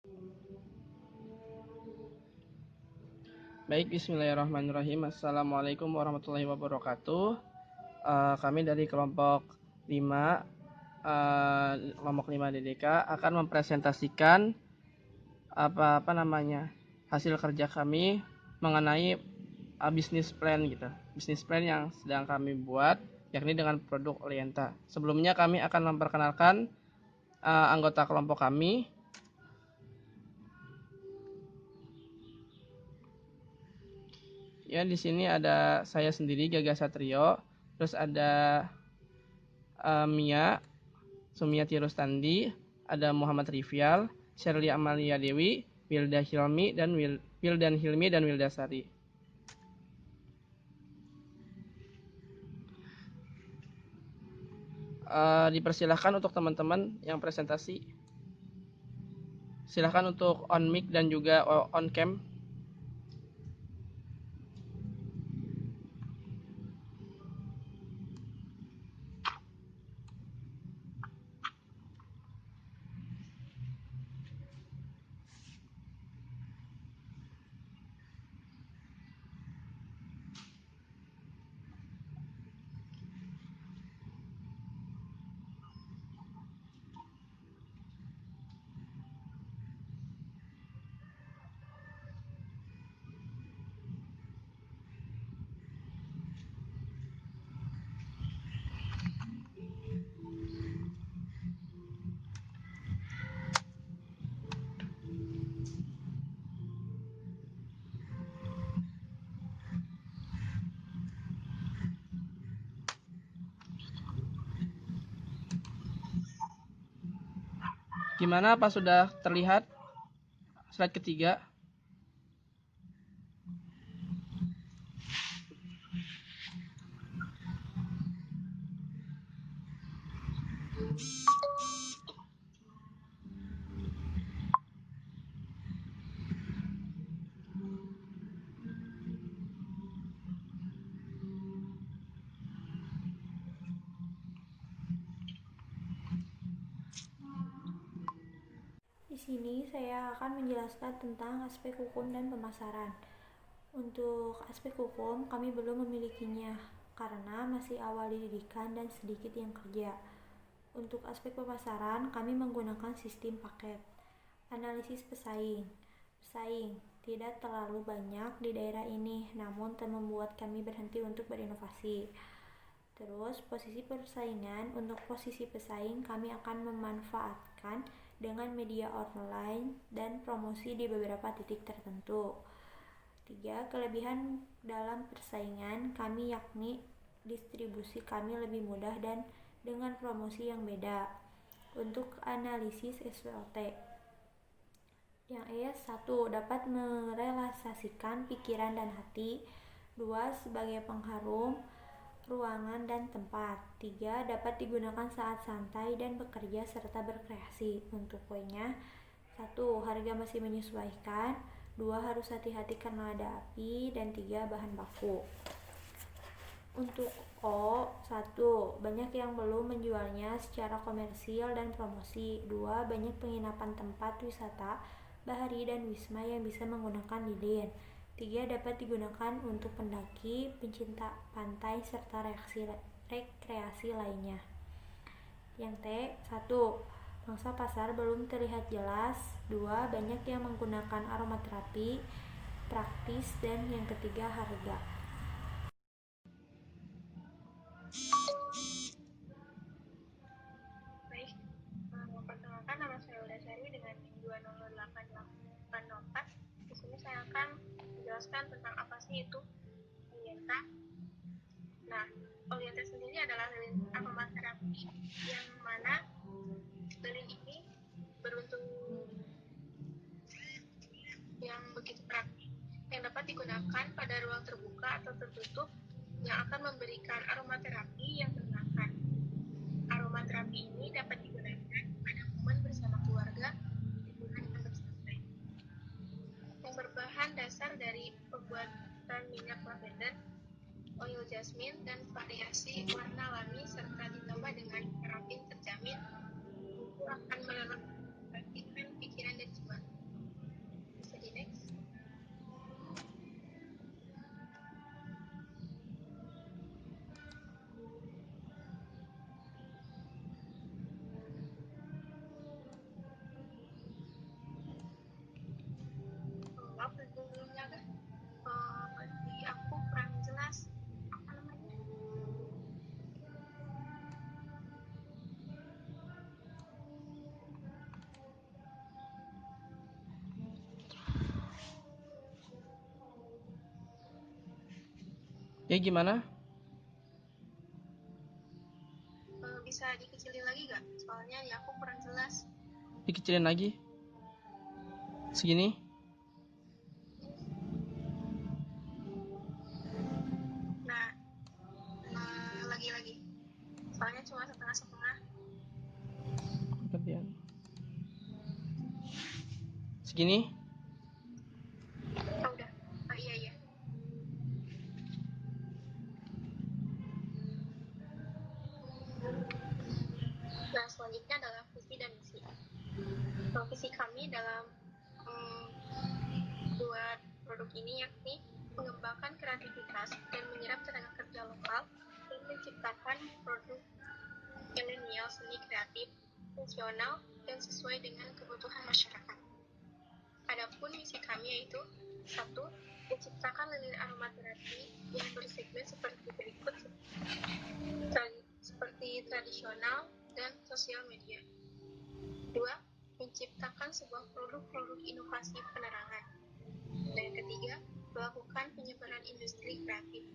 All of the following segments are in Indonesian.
Baik, bismillahirrahmanirrahim. Assalamualaikum warahmatullahi wabarakatuh. Kami dari kelompok 5, kelompok 5 DDK akan mempresentasikan hasil kerja kami mengenai bisnis plan gitu. Bisnis plan yang sedang kami buat, yakni dengan produk Olienta. Sebelumnya kami akan memperkenalkan anggota kelompok kami. Ya, di sini ada saya sendiri, Gaga Satrio, terus ada Mia Sumiati Rustandi, ada Muhammad Rifial, Shirley Amalia Dewi, Wildan Hilmi dan Wilda Sari. Dipersilahkan untuk teman-teman yang presentasi. Silahkan untuk on mic dan juga on cam. Gimana, apa sudah terlihat slide ketiga? Di sini saya akan menjelaskan tentang aspek hukum dan pemasaran. Untuk aspek hukum, kami belum memilikinya karena masih awal dididikan dan sedikit yang kerja. Untuk aspek pemasaran, kami menggunakan sistem paket. Analisis pesaing. Pesaing tidak terlalu banyak di daerah ini, namun tak membuat kami berhenti untuk berinovasi. Terus, posisi persaingan. Untuk posisi pesaing, kami akan memanfaatkan dengan media online dan promosi di beberapa titik tertentu. 3. Kelebihan dalam persaingan kami yakni distribusi kami lebih mudah dan dengan promosi yang beda. Untuk analisis SWOT, yang satu, dapat merelaksasikan pikiran dan hati. 2. Sebagai pengharum ruangan dan tempat. 3. Dapat digunakan saat santai dan bekerja serta berkreasi. Untuk poinnya, 1. Harga masih menyesuaikan. 2. Harus hati-hati karena ada api. Dan 3. Bahan baku. Untuk O, 1. Banyak yang belum menjualnya secara komersil dan promosi. 2. Banyak penginapan tempat wisata bahari dan wisma yang bisa menggunakan lilin. 3. Dapat digunakan untuk pendaki, pencinta pantai, serta rekreasi lainnya. Yang T, 1. Pangsa pasar belum terlihat jelas. 2. Banyak yang menggunakan aromaterapi praktis. Dan yang ketiga, harga. Baik, memperkenalkan, nama saya Wilda Sari dengan NIM 20884. Di sini saya akan menjelaskan tentang apa sih itu Olienta. Nah, Olienta sendiri adalah lilin aromaterapi yang mana lilin ini berbentuk yang begitu praktis yang dapat digunakan pada ruang terbuka atau tertutup yang akan memberikan aromaterapi yang menenangkan. Aromaterapi ini dapat digunakan pada momen bersama keluarga, liburan yang bersantai. Yang berbahan dasar dari pembuatan minyak lavender, oil jasmine, dan variasi warna alami serta ditambah dengan parafin terjamin, itu akan menenangkan pikiran dan jiwa. agak berarti aku kurang jelas apa namanya. Ya gimana? Bisa dikecilin lagi gak? Soalnya ya aku kurang jelas. Dikecilin lagi. Segini. Nah, lagi-lagi. Soalnya cuma setengah-setengah. Kemudian segini. Oh, udah. Oh, iya. Nah, selanjutnya adalah visi dan misi. Visi kami dalam buat produk ini yakni mengembangkan kreativitas dan menyerap tenaga kerja lokal dan menciptakan produk milenial seni kreatif, fungsional, dan sesuai dengan kebutuhan masyarakat. Adapun misi kami yaitu 1. Menciptakan lilin aromaterapi yang bersegmen seperti berikut, seperti tradisional dan sosial media. 2. Menciptakan sebuah produk inovasi penerangan. Dan yang ketiga, melakukan penyebaran industri kreatif.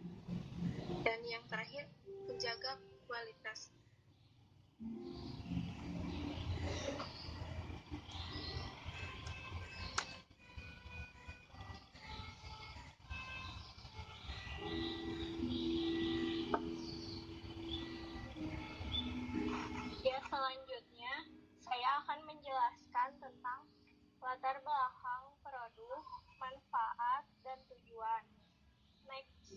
Dan yang terakhir, menjaga kualitas. Ya, selanjutnya saya akan menjelaskan tentang latar belakang produk, manfaat, dan tujuan. Next.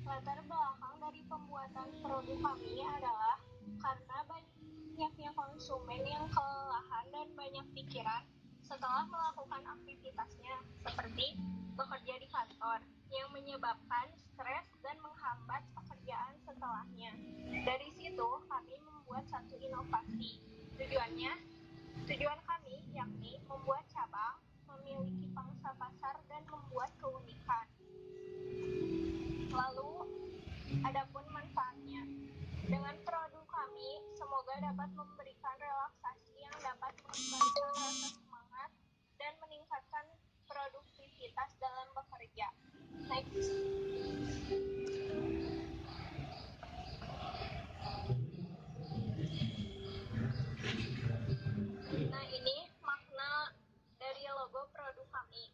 Latar belakang dari pembuatan produk kami adalah karena banyaknya konsumen yang kelelahan dan banyak pikiran setelah melakukan aktivitasnya, seperti bekerja di kantor, yang menyebabkan stres dan menghambat pekerjaan setelahnya. Dari situ, kami membuat satu inovasi. Tujuan kami yakni membuat cabang, memiliki pangsa pasar, dan membuat keunikan. Lalu, adapun manfaatnya. Dengan produk kami, semoga dapat memberikan relaksasi yang dapat mengembalikan rasa semangat dan meningkatkan produktivitas dalam bekerja. Next. Nah, ini makna dari logo produk kami.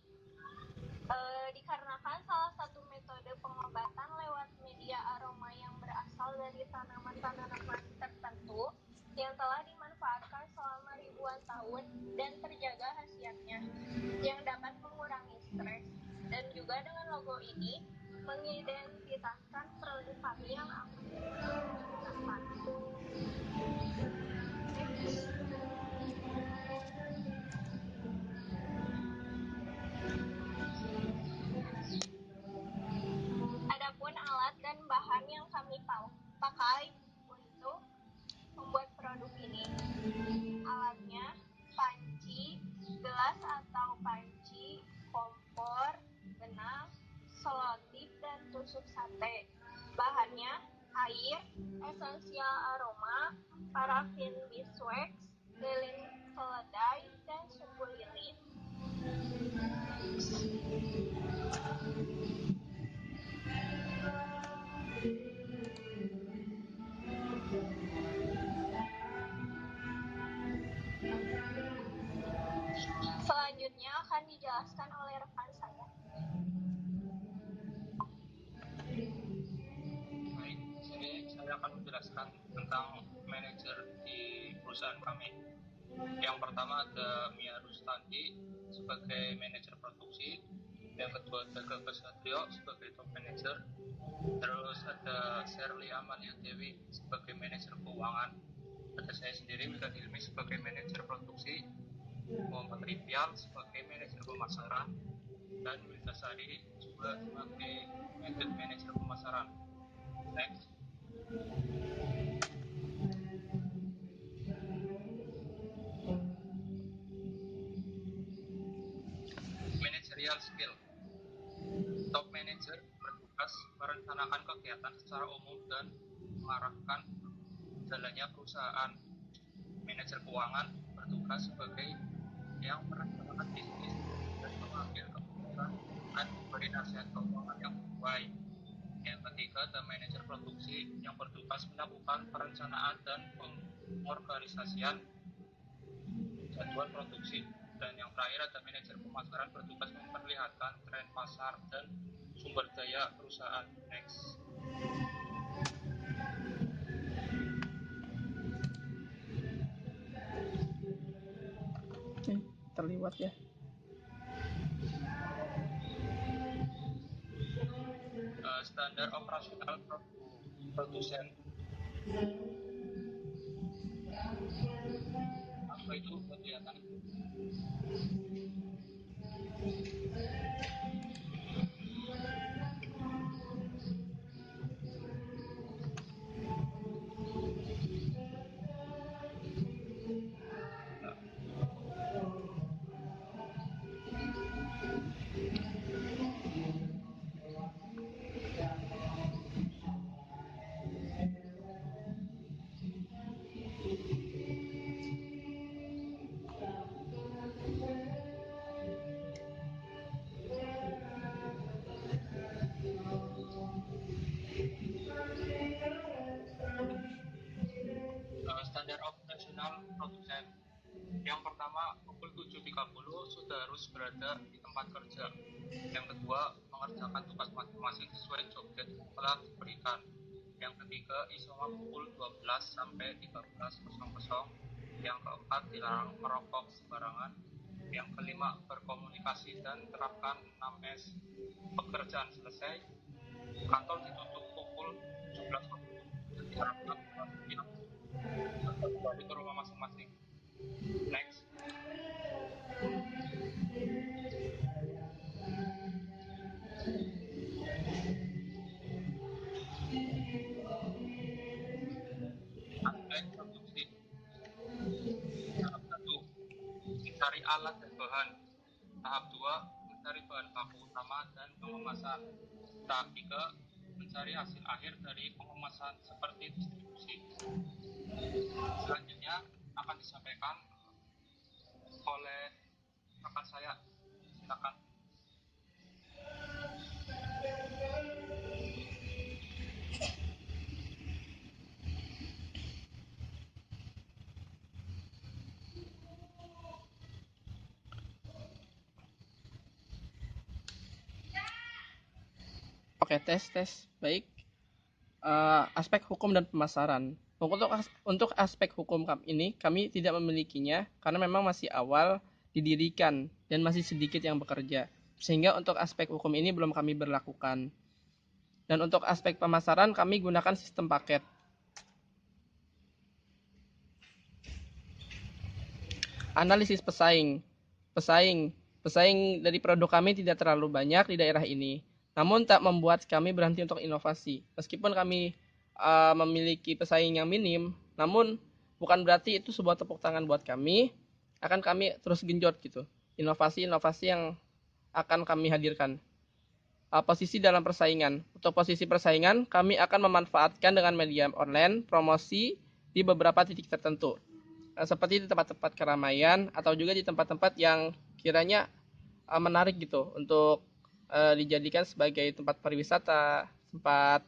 Dikarenakan salah satu metode pengobatan lewat media aroma yang berasal dari tanaman-tanaman tertentu yang telah dimanfaatkan selama ribuan tahun dan terjaga khasiatnya yang dapat mengurangi stres. Dan juga dengan logo ini mengidentitaskan produk kami yang akan digunakan. Adapun alat dan bahan yang kami pakai untuk membuat produk ini, alatnya panci, gelas atau panci, kompor, benang, selotip, dan tusuk sate. Bahannya air, esensial aroma, parafin beeswax, lilin keledai, dan sumbu lilin. Selanjutnya akan dijelaskan oleh rekan saya. Baik, di sini saya akan menjelaskan tentang manajer di perusahaan kami. Yang pertama ada Mia Rustandi sebagai manajer produksi, yang kedua ada Gagas Satrio sebagai top manager, terus ada Shirley Amalia Dewi sebagai manajer keuangan, ada saya sendiri Mika Hilmi sebagai manajer produksi, Muhammad Rifial sebagai manajer pemasaran, dan Wilda Sari juga sebagai manajer pemasaran. Next. Managerial skill. Top manager bertugas merencanakan kegiatan secara umum dan mengarahkan jalannya perusahaan. Manajer keuangan bertugas sebagai yang merencanakan bisnis dan mengambil keputusan dan memberi nasihat keuangan yang sesuai. Yang ketiga, the manajer produksi yang bertugas melakukan perencanaan dan pengorganisasian jadwal produksi. Dan yang terakhir, ada manajer pemasaran bertugas memperlihatkan tren pasar dan sumber daya perusahaan. Next. Terliwat ya. Standar operasional produsen. Apa itu kegiatan? Standar operasional produsen. Yang pertama, pukul 7.30 sudah harus berada di tempat kerja. Yang kedua, mengerjakan tugas masing-masing sesuai job desk yang telah diberikan. Yang ketiga, isoma pukul 12 sampai 13.00. Yang keempat, dilarang merokok sembarangan. Yang kelima, berkomunikasi dan terapkan 6S. Pekerjaan selesai, kantor ditutup pukul 17.00 dan diharapkan kembali ke rumah masing-masing. Next. Aspek produksi. Tahap 1, mencari alat dan bahan. Tahap 2, mencari bahan baku utama dan pengemasan. Tahap 3, mencari hasil akhir dari pengemasan seperti distribusi. Selanjutnya akan disampaikan oleh rekan saya. Silakan. Oke, tes. Baik. Aspek hukum dan pemasaran. Untuk aspek hukum ini kami tidak memilikinya karena memang masih awal didirikan dan masih sedikit yang bekerja. Sehingga untuk aspek hukum ini belum kami berlakukan. Dan untuk aspek pemasaran kami gunakan sistem paket. Analisis pesaing. Pesaing dari produk kami tidak terlalu banyak di daerah ini. Namun tak membuat kami berhenti untuk inovasi. Meskipun kami memiliki pesaing yang minim, namun bukan berarti itu sebuah tepuk tangan buat kami. Akan kami terus genjot gitu. Inovasi-inovasi yang akan kami hadirkan. Posisi dalam persaingan. Untuk posisi persaingan, kami akan memanfaatkan dengan media online, promosi di beberapa titik tertentu. Seperti di tempat-tempat keramaian atau juga di tempat-tempat yang kiranya menarik gitu untuk dijadikan sebagai tempat pariwisata, tempat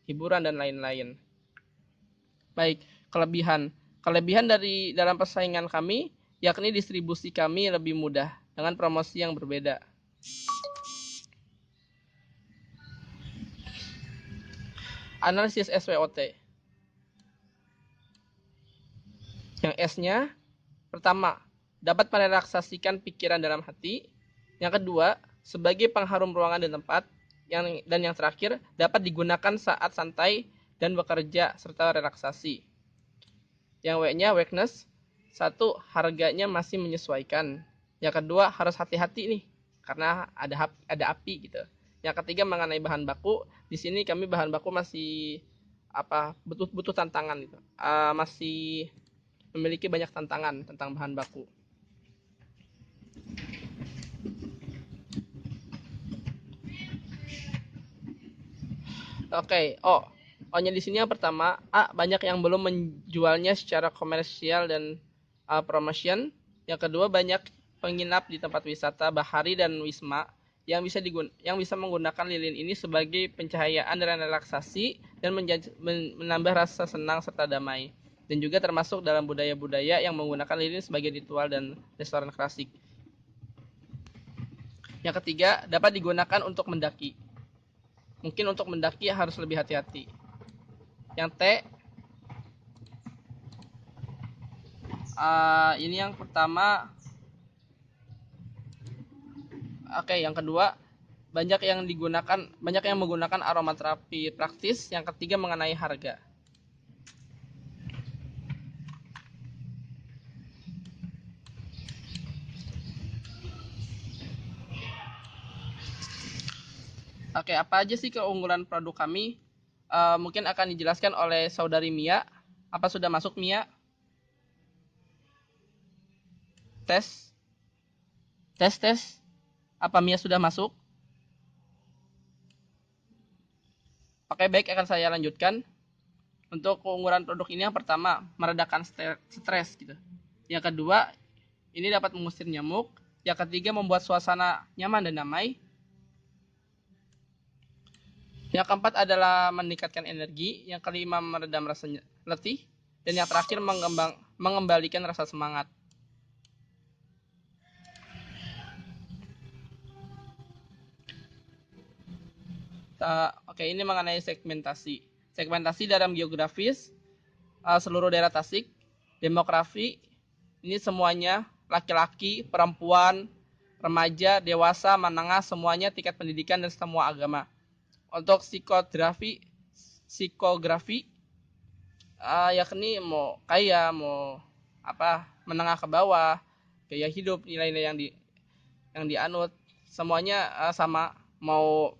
hiburan dan lain-lain. Baik, kelebihan dari dalam persaingan kami yakni distribusi kami lebih mudah dengan promosi yang berbeda. Analisis SWOT. Yang S-nya, pertama, dapat merelaksasikan pikiran dalam hati. Yang kedua, sebagai pengharum ruangan dan tempat. Dan yang terakhir, dapat digunakan saat santai dan bekerja serta relaksasi. Yang W-nya, weakness. Satu, harganya masih menyesuaikan. Yang kedua, harus hati-hati nih, karena ada api gitu. Yang ketiga mengenai bahan baku. Di sini kami bahan baku masih butuh tantangan gitu. Masih memiliki banyak tantangan tentang bahan baku. Oke, O-nya di sini yang pertama, banyak yang belum menjualnya secara komersial dan promotion. Yang kedua, banyak penginap di tempat wisata bahari dan wisma yang bisa menggunakan lilin ini sebagai pencahayaan dan relaksasi dan menambah rasa senang serta damai. Dan juga termasuk dalam budaya-budaya yang menggunakan lilin sebagai ritual dan restoran klasik. Yang ketiga, dapat digunakan untuk mendaki. Mungkin untuk mendaki harus lebih hati-hati. Yang T, ini yang pertama. Oke, yang kedua, banyak yang menggunakan aromaterapi praktis. Yang ketiga mengenai harga. Oke, apa aja sih keunggulan produk kami? Mungkin akan dijelaskan oleh saudari Mia. Apa sudah masuk, Mia? Tes. Apa Mia sudah masuk? Oke, baik, akan saya lanjutkan. Untuk keunggulan produk ini yang pertama, meredakan stres gitu. Yang kedua, ini dapat mengusir nyamuk. Yang ketiga, membuat suasana nyaman dan damai. Yang keempat adalah meningkatkan energi. Yang kelima, meredam rasa letih. Dan yang terakhir, mengembalikan rasa semangat. Oke, ini mengenai segmentasi. Segmentasi dalam geografis, seluruh daerah Tasik, demografi, ini semuanya laki-laki, perempuan, remaja, dewasa, menengah, semuanya tingkat pendidikan dan semua agama. Untuk psikografi, yakni mau kaya, mau menengah ke bawah, gaya hidup, nilai-nilai yang dianut, semuanya sama. Mau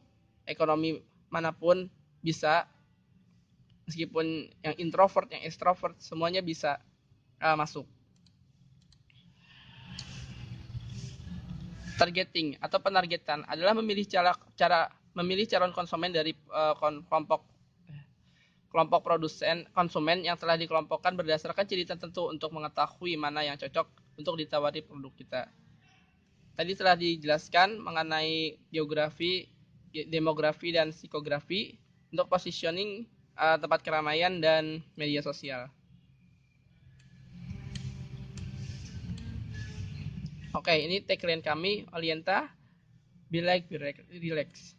ekonomi manapun bisa, meskipun yang introvert, yang extrovert, semuanya bisa masuk. Targeting atau penargetan adalah memilih memilih calon konsumen dari kelompok produsen konsumen yang telah dikelompokkan berdasarkan ciri tertentu untuk mengetahui mana yang cocok untuk ditawari produk kita. Tadi telah dijelaskan mengenai geografi, demografi, dan psikografi untuk positioning tempat keramaian dan media sosial. Oke, ini tagline kami, Olienta, be like, be relax.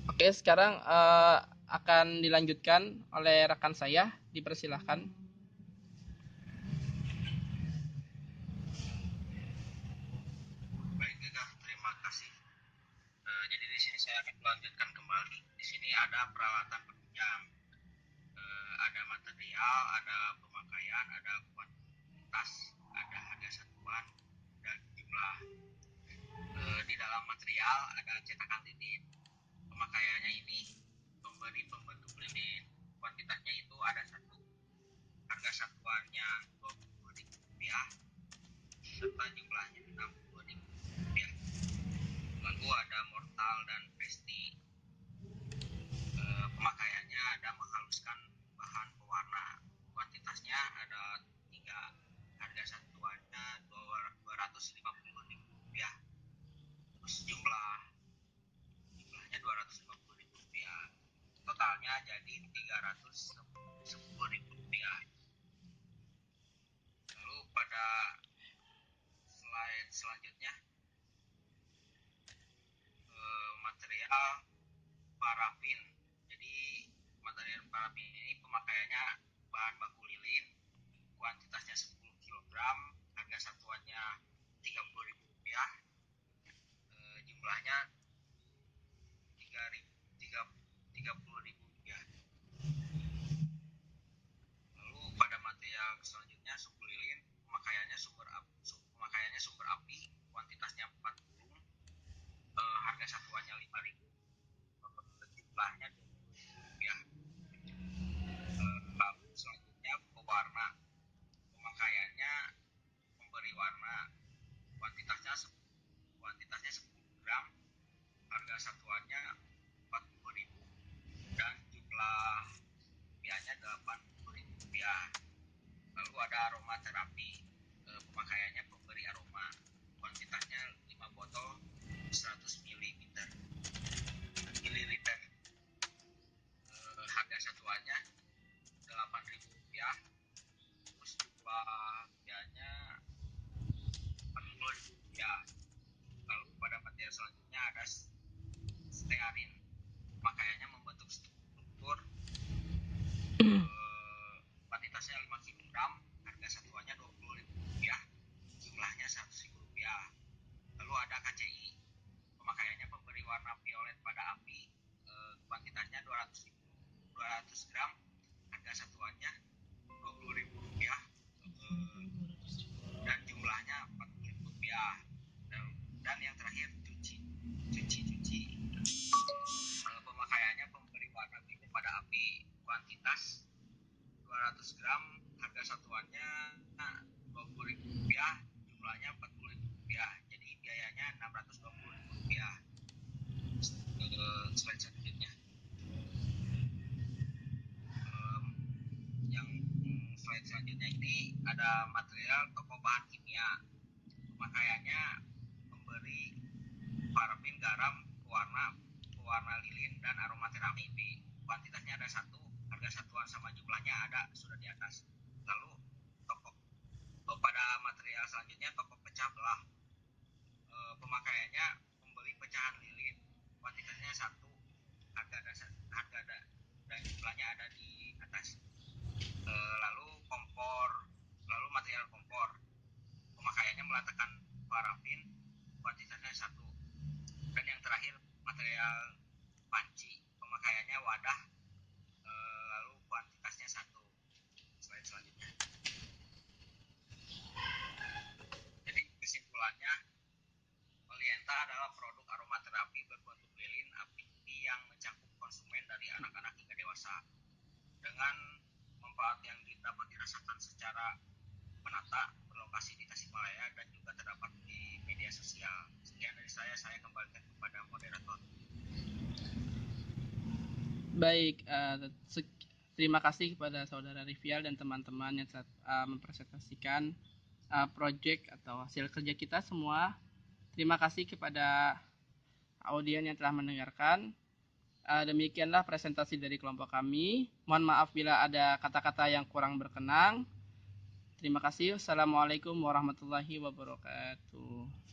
Oke, sekarang akan dilanjutkan oleh rekan saya, dipersilahkan. Baik, terima kasih. Jadi di sini saya akan melanjutkan kembali. Di sini ada peralatan penunjang, ada material, ada pemakaian, ada kuantitas, ada harga satuan, dan jumlah. Di dalam material ada cetakan lilin. Pemakaiannya ini pemberi pembentuk lilin. Kuantitasnya itu ada 1. Harga satuannya Rp20.000 serta jumlahnya Rp60.000. Lalu ada mortal dan pesti. Pemakaiannya ada menghaluskan bahan pewarna. Kuantitasnya ada 3. Harga satuannya Rp250.000. Terus jumlahnya Rp250.000. Totalnya jadi Rp310.000. Lalu pada slide selanjutnya, material parafin. Jadi material parafin ini pemakaiannya bahan baku lilin, kuantitasnya 10 kg, harga satuannya Rp30.000, jumlahnya Rp30.000. Lalu pada material selanjutnya, suku lilin, pemakaiannya sumber api, kuantitasnya 4 satuannya 40.000 dan jumlah rupiahnya 80.000 rupiah. Lalu ada aromaterapi, pemakaiannya pemberi aroma, kuantitasnya 5 botol 100 ml. Harga satuannya 8.000 rupiah, terus jumlah rupiahnya 40.000 rupiah. Lalu pada material selanjutnya ada stearin, pemakaiannya membentuk struktur, kuantitasnya 5 kg, harga satuannya 20.000 rupiah, jumlahnya 100.000 rupiah. Lalu ada KCI, pemakaiannya pemberi warna violet pada api, kuantitasnya 200 gram, harga satuannya 20.000 rupiah, dan jumlahnya 40.000 rupiah. Dan yang terakhir cuci, pemakaiannya pemberi warna biru pada api, kuantitas 200 gram, harga satuannya 20.000 rupiah, jumlahnya 40.000 rupiah, jadi biayanya 620.000 rupiah. Slide selanjutnya. Yang slide selanjutnya ini ada material toko bahan kimia, pemakaiannya memberi parafin, garam, pewarna lilin, dan aromaterapi. Kuantitasnya ada 1, harga satuan sama jumlahnya ada sudah di atas. Lalu pada material selanjutnya toko pecah belah, pemakaiannya membeli pecahan lilin, kuantitasnya 1, harga dan jumlahnya ada di atas. Lalu material kompor, pemakaiannya meletakkan parafin, kuantitasnya 1. Dan yang terakhir material panci, pemakaiannya wadah, lalu kuantitasnya 1. Slide selanjutnya. Jadi kesimpulannya, Melienta adalah produk aromaterapi berbentuk lilin api yang mencakup konsumen dari anak-anak hingga dewasa. Dengan manfaat yang dapat dirasakan secara menata, berlokasi di Tasikmalaya dan juga terdapat di media sosial. Sekian dari saya kembalikan kepada moderator. Baik, terima kasih kepada saudara Rivial dan teman-teman yang mempresentasikan proyek atau hasil kerja kita semua. Terima kasih kepada audien yang telah mendengarkan. Demikianlah presentasi dari kelompok kami. Mohon maaf bila ada kata-kata yang kurang berkenan. Terima kasih. Assalamualaikum warahmatullahi wabarakatuh.